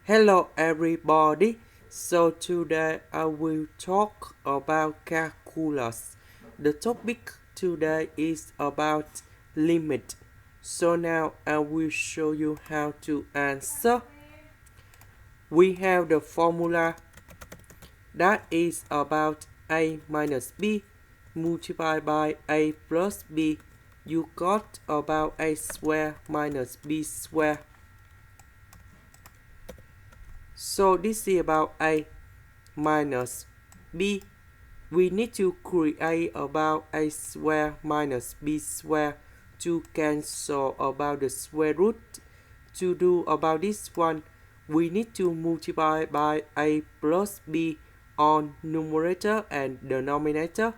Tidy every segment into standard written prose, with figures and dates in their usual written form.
Hello everybody. So today I will talk about calculus. The topic today is about limit. So now I will show you how to answer. We have the formula that is about a minus b multiplied by a plus b. You got about a square minus b square. So this is about a minus b. We need to create about a square minus b square to cancel about the square root. To do about this one, we need to multiply by a plus b on numerator and denominator.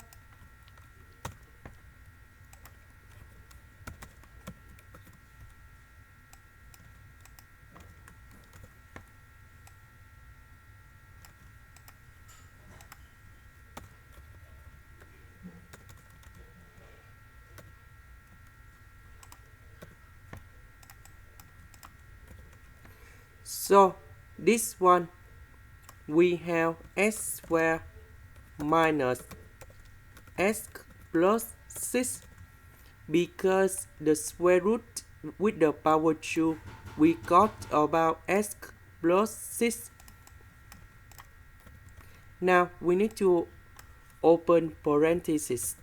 So this one we have s square minus s plus 6 because the square root with the power 2 we got about s plus 6. Now we need to open parentheses.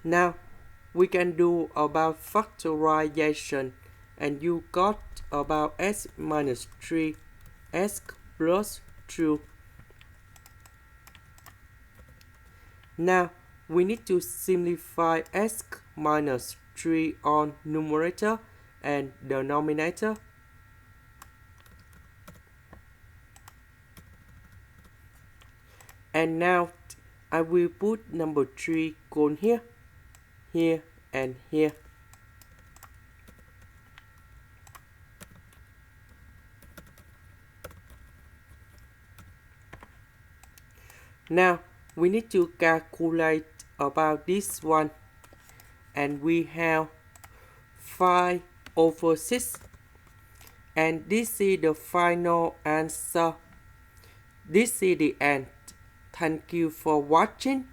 Now we can do about factorization and you got about s minus 3 s plus 2. Now we need to simplify s minus 3 on numerator and denominator. And now I will put number 3 colon here, here and here. Now we need to calculate about this one and we have 5 over 6 and this is the final answer. This is the end. Thank you for watching.